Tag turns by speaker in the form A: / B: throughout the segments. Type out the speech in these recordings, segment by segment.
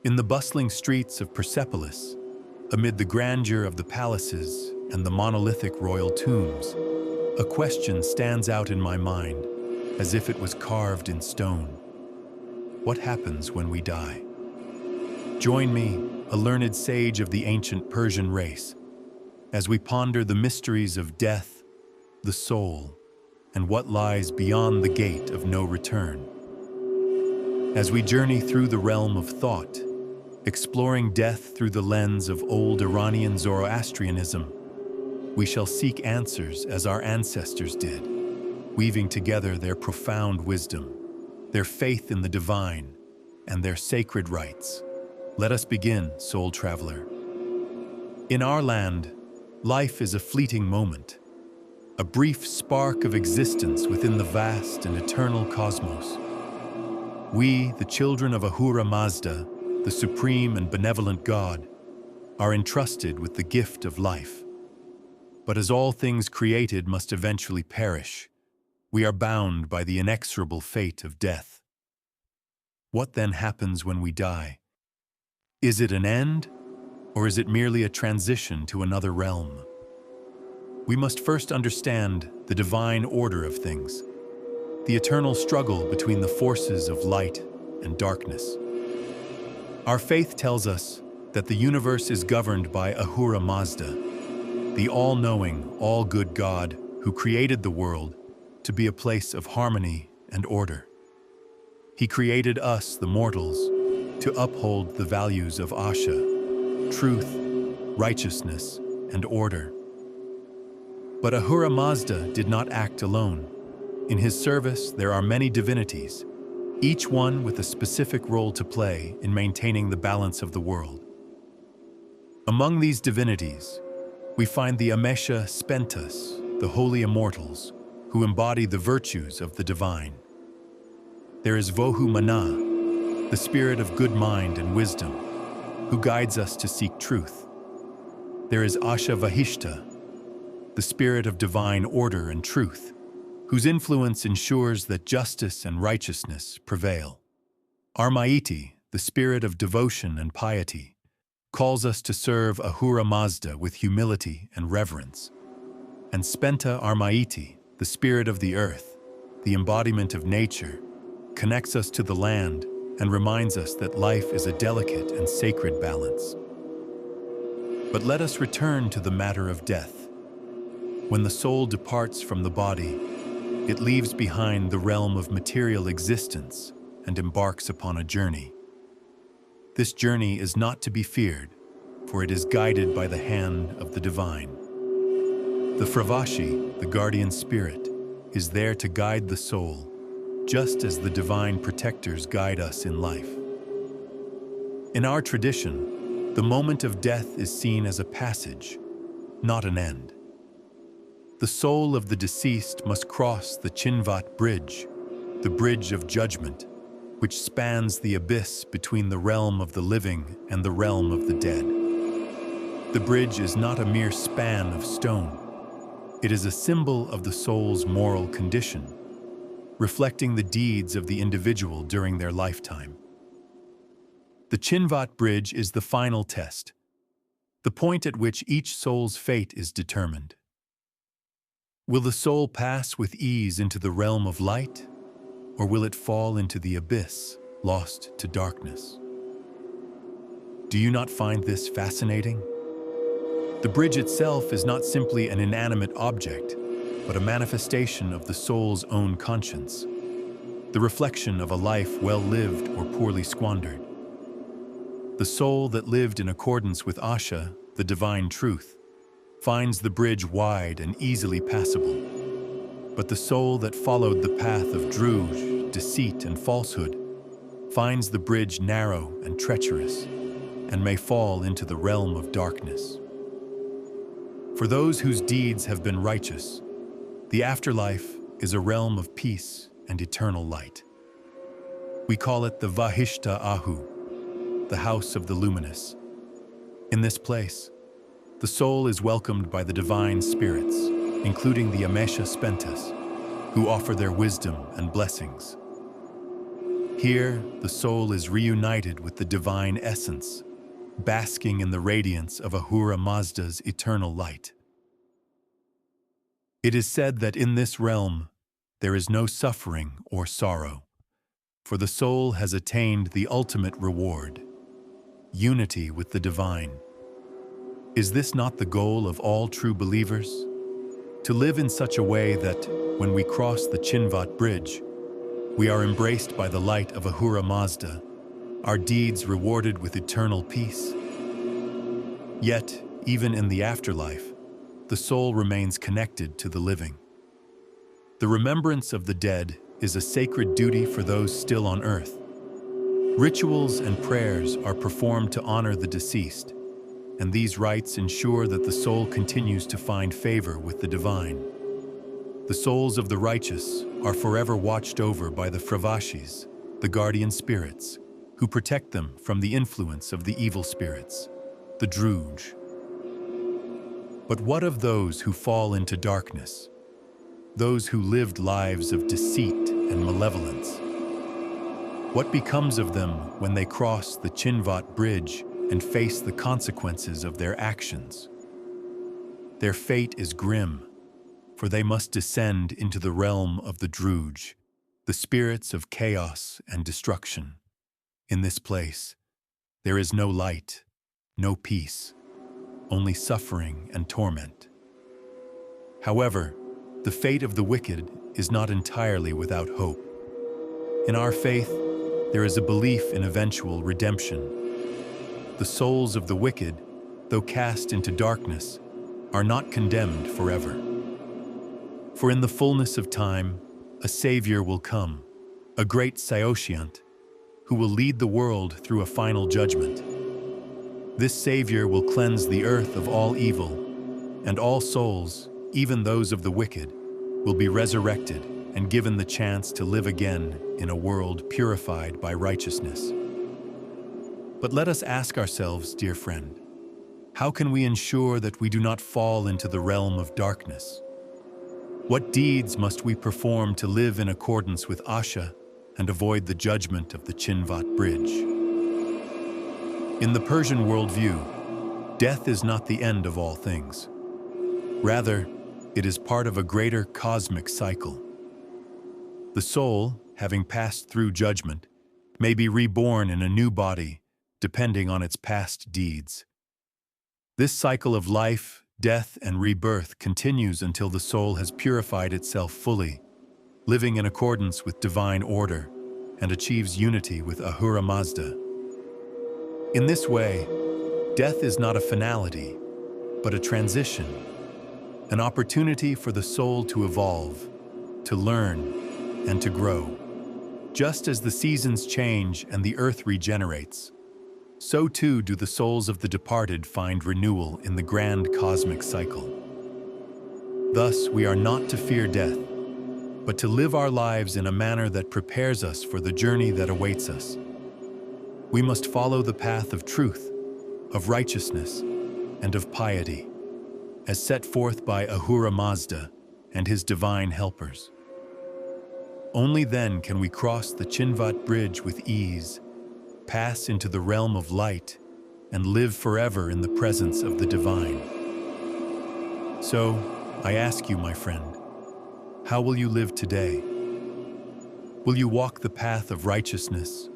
A: In the bustling streets of Persepolis, amid the grandeur of the palaces and the monolithic royal tombs, a question stands out in my mind as if it was carved in stone. What happens when we die? Join me, a learned sage of the ancient Persian race, as we ponder the mysteries of death, the soul, and what lies beyond the gate of no return. As we journey through the realm of thought, exploring death through the lens of Old Iranian Zoroastrianism, we shall seek answers as our ancestors did, weaving together their profound wisdom, their faith in the divine, and their sacred rites. Let us begin, soul traveler. In our land, life is a fleeting moment, a brief spark of existence within the vast and eternal cosmos. We, the children of Ahura Mazda, the supreme and benevolent God, are entrusted with the gift of life. But as all things created must eventually perish, we are bound by the inexorable fate of death. What then happens when we die? Is it an end, or is it merely a transition to another realm? We must first understand the divine order of things, the eternal struggle between the forces of light and darkness. Our faith tells us that the universe is governed by Ahura Mazda, the all-knowing, all-good God who created the world to be a place of harmony and order. He created us, the mortals, to uphold the values of Asha, truth, righteousness, and order. But Ahura Mazda did not act alone. In his service, there are many divinities, each one with a specific role to play in maintaining the balance of the world. Among these divinities, we find the Amesha Spentas, the holy immortals, who embody the virtues of the divine. There is Vohu Mana, the spirit of good mind and wisdom, who guides us to seek truth. There is Asha Vahishta, the spirit of divine order and truth, whose influence ensures that justice and righteousness prevail. Armaiti, the spirit of devotion and piety, calls us to serve Ahura Mazda with humility and reverence. And Spenta Armaiti, the spirit of the earth, the embodiment of nature, connects us to the land and reminds us that life is a delicate and sacred balance. But let us return to the matter of death. When the soul departs from the body, it leaves behind the realm of material existence and embarks upon a journey. This journey is not to be feared, for it is guided by the hand of the divine. The Fravashi, the guardian spirit, is there to guide the soul, just as the divine protectors guide us in life. In our tradition, the moment of death is seen as a passage, not an end. The soul of the deceased must cross the Chinvat Bridge, the bridge of judgment, which spans the abyss between the realm of the living and the realm of the dead. The bridge is not a mere span of stone. It is a symbol of the soul's moral condition, reflecting the deeds of the individual during their lifetime. The Chinvat Bridge is the final test, the point at which each soul's fate is determined. Will the soul pass with ease into the realm of light, or will it fall into the abyss, lost to darkness? Do you not find this fascinating? The bridge itself is not simply an inanimate object, but a manifestation of the soul's own conscience, the reflection of a life well lived or poorly squandered. The soul that lived in accordance with Asha, the divine truth, finds the bridge wide and easily passable. But the soul that followed the path of Druj, deceit, and falsehood finds the bridge narrow and treacherous, and may fall into the realm of darkness. For those whose deeds have been righteous, the afterlife is a realm of peace and eternal light. We call it the Vahishta Ahu, the house of the Luminous. In this place, the soul is welcomed by the divine spirits, including the Amesha Spentas, who offer their wisdom and blessings. Here, the soul is reunited with the divine essence, basking in the radiance of Ahura Mazda's eternal light. It is said that in this realm, there is no suffering or sorrow, for the soul has attained the ultimate reward, unity with the divine. Is this not the goal of all true believers? To live in such a way that, when we cross the Chinvat bridge, we are embraced by the light of Ahura Mazda, our deeds rewarded with eternal peace. Yet, even in the afterlife, the soul remains connected to the living. The remembrance of the dead is a sacred duty for those still on earth. Rituals and prayers are performed to honor the deceased, and these rites ensure that the soul continues to find favor with the divine. The souls of the righteous are forever watched over by the Fravashis, the guardian spirits, who protect them from the influence of the evil spirits, the Druj. But what of those who fall into darkness? Those who lived lives of deceit and malevolence? What becomes of them when they cross the Chinvat bridge and face the consequences of their actions? Their fate is grim, for they must descend into the realm of the Druj, the spirits of chaos and destruction. In this place, there is no light, no peace, only suffering and torment. However, the fate of the wicked is not entirely without hope. In our faith, there is a belief in eventual redemption. The souls of the wicked, though cast into darkness, are not condemned forever. For in the fullness of time, a Savior will come, a great Saoshyant, who will lead the world through a final judgment. This Savior will cleanse the earth of all evil, and all souls, even those of the wicked, will be resurrected and given the chance to live again in a world purified by righteousness. But let us ask ourselves, dear friend, how can we ensure that we do not fall into the realm of darkness? What deeds must we perform to live in accordance with Asha and avoid the judgment of the Chinvat bridge? In the Persian worldview, death is not the end of all things. Rather, it is part of a greater cosmic cycle. The soul, having passed through judgment, may be reborn in a new body, depending on its past deeds. This cycle of life, death, and rebirth continues until the soul has purified itself fully, living in accordance with divine order, and achieves unity with Ahura Mazda. In this way, death is not a finality, but a transition, an opportunity for the soul to evolve, to learn, and to grow. Just as the seasons change and the earth regenerates, so too do the souls of the departed find renewal in the grand cosmic cycle. Thus, we are not to fear death, but to live our lives in a manner that prepares us for the journey that awaits us. We must follow the path of truth, of righteousness, and of piety, as set forth by Ahura Mazda and his divine helpers. Only then can we cross the Chinvat bridge with ease, pass into the realm of light, and live forever in the presence of the divine. So, I ask you, my friend, how will you live today? Will you walk the path of righteousness,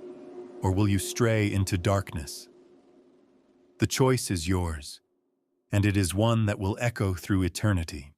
A: or will you stray into darkness? The choice is yours, and it is one that will echo through eternity.